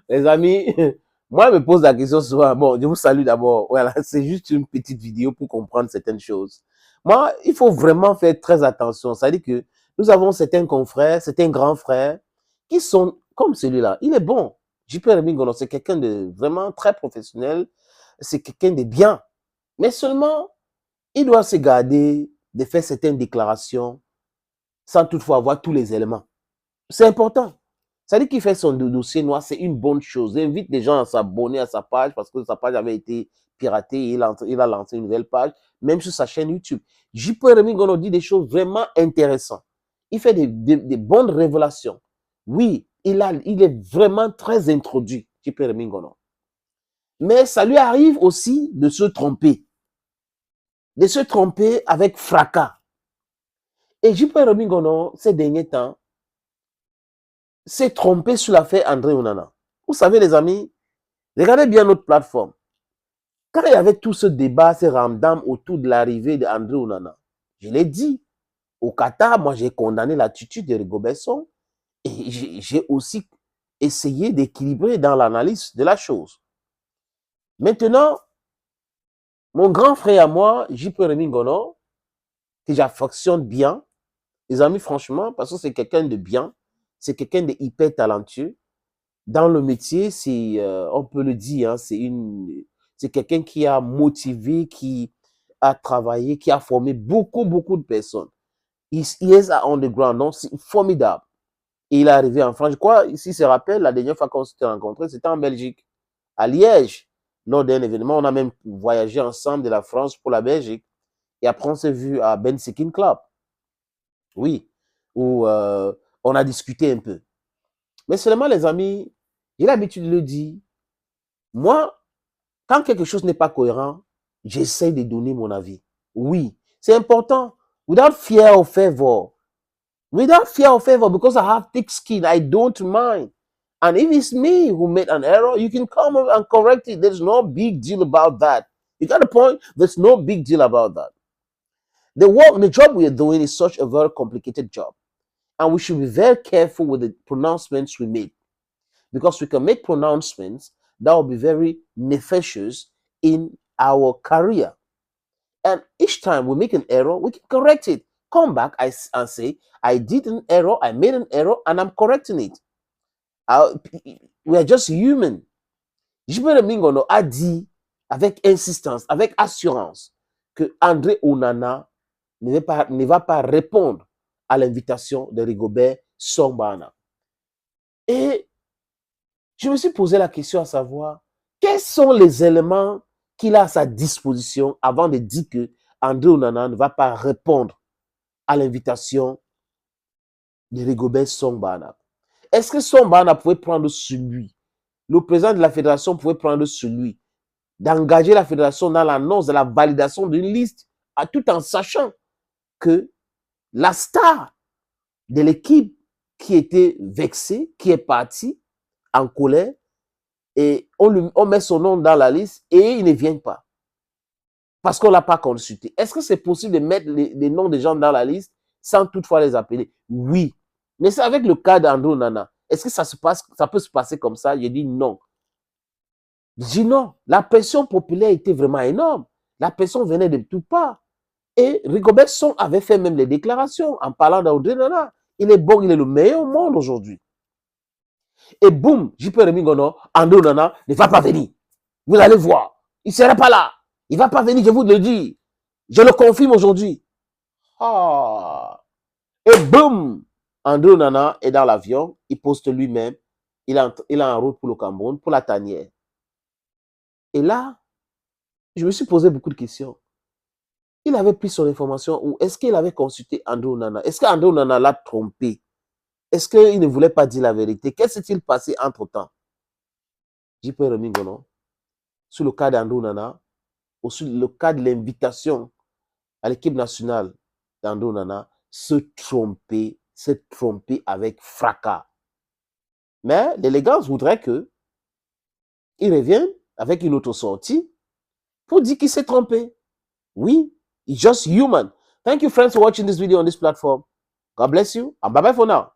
Les amis, moi, je me pose la question souvent. Bon, je vous salue d'abord. Voilà, c'est juste une petite vidéo pour comprendre certaines choses. Moi, il faut vraiment faire très attention. C'est-à-dire que nous avons certains confrères, certains grands frères qui sont comme celui-là. Il est bon. JP Remingono, c'est quelqu'un de vraiment très professionnel. C'est quelqu'un de bien. Mais seulement, il doit se garder de faire certaines déclarations sans toutefois avoir tous les éléments. C'est important. C'est-à-dire qu'il fait son dossier noir, c'est une bonne chose. Il invite les gens à s'abonner à sa page parce que sa page avait été piratée et il a lancé une nouvelle page, même sur sa chaîne YouTube. JP Remingono dit des choses vraiment intéressantes. Il fait des bonnes révélations. Oui, il est vraiment très introduit, JP Remingono. Mais ça lui arrive aussi de se tromper. De se tromper avec fracas. Et JP Remingono, ces derniers temps, s'est trompé sur l'affaire André Onana. Vous savez, les amis, regardez bien notre plateforme. Quand il y avait tout ce débat, ce ramdam autour de l'arrivée d'André Onana, je l'ai dit, au Qatar, moi j'ai condamné l'attitude de Rigobert Song et j'ai aussi essayé d'équilibrer dans l'analyse de la chose. Maintenant, mon grand frère à moi, JP Remingono, que j'affectionne bien, les amis, franchement, parce que c'est quelqu'un de bien, c'est quelqu'un de hyper talentueux. Dans le métier, c'est, on peut le dire, hein, c'est quelqu'un qui a motivé, qui a travaillé, qui a formé beaucoup de personnes. Il est on the ground, donc c'est formidable. Et il est arrivé en France. Je crois, ici, se rappelle, la dernière fois qu'on s'était rencontrés, c'était en Belgique, à Liège. Lors d'un événement, on a même voyagé ensemble de la France pour la Belgique. Et après, on s'est vu à Ben Sekin Club. Oui, où on a discuté un peu. Mais seulement, les amis, j'ai l'habitude de le dire, moi, quand quelque chose n'est pas cohérent, j'essaie de donner mon avis. Oui, c'est important. Without fear of favor. Without fear of favor, because I have thick skin, I don't mind. And if it's me who made an error, you can come and correct it. There's no big deal about that. You got the point? There's no big deal about that. The job we are doing is such a very complicated job. And we should be very careful with the pronouncements we make. Because we can make pronouncements that will be very nefarious in our career. And each time we make an error, we can correct it. Come back and say, I did an error, I made an error, and I'm correcting it. We are just human. JP Remingono a dit avec insistance, avec assurance, que André Onana ne va pas répondre à l'invitation de Rigobert Song. Et je me suis posé la question à savoir, quels sont les éléments qu'il a à sa disposition avant de dire que André Onana ne va pas répondre à l'invitation de Rigobert Song. Est-ce que Song pouvait prendre sur lui, le président de la fédération pouvait prendre sur lui, d'engager la fédération dans l'annonce de la validation d'une liste, tout en sachant que la star de l'équipe qui était vexée, qui est partie en colère, et on met son nom dans la liste et il ne vient pas. Parce qu'on ne l'a pas consulté. Est-ce que c'est possible de mettre les noms des gens dans la liste sans toutefois les appeler? Oui. Mais c'est avec le cas d'André Onana. Est-ce que ça peut se passer comme ça? J'ai dit non. Je dis non. La pression populaire était vraiment énorme. La pression venait de tout part. Et Rigobert Song avait fait même les déclarations en parlant d'André Onana. Il est bon, il est le meilleur au monde aujourd'hui. Et boum, JP Remingono, André Onana ne va pas venir. Vous allez voir. Il ne sera pas là. Il ne va pas venir, je vous le dis. Je le confirme aujourd'hui. Ah. Et boum, André Onana est dans l'avion. Il poste lui-même. Il est en route pour le Cameroun, pour la tanière. Et là, je me suis posé beaucoup de questions. Il avait pris son information ou est-ce qu'il avait consulté André Onana? Est-ce qu'André Onana l'a trompé? Est-ce qu'il ne voulait pas dire la vérité? Qu'est-ce qui s'est passé entre-temps? JP Remingono, sur le cas d'André Onana, ou sur le cas de l'invitation à l'équipe nationale d'André Onana, se tromper avec fracas. Mais l'élégance voudrait qu'il revienne avec une autre sortie pour dire qu'il s'est trompé. Oui, it's just human. Thank you, friends, for watching this video on this platform. God bless you, and bye-bye for now.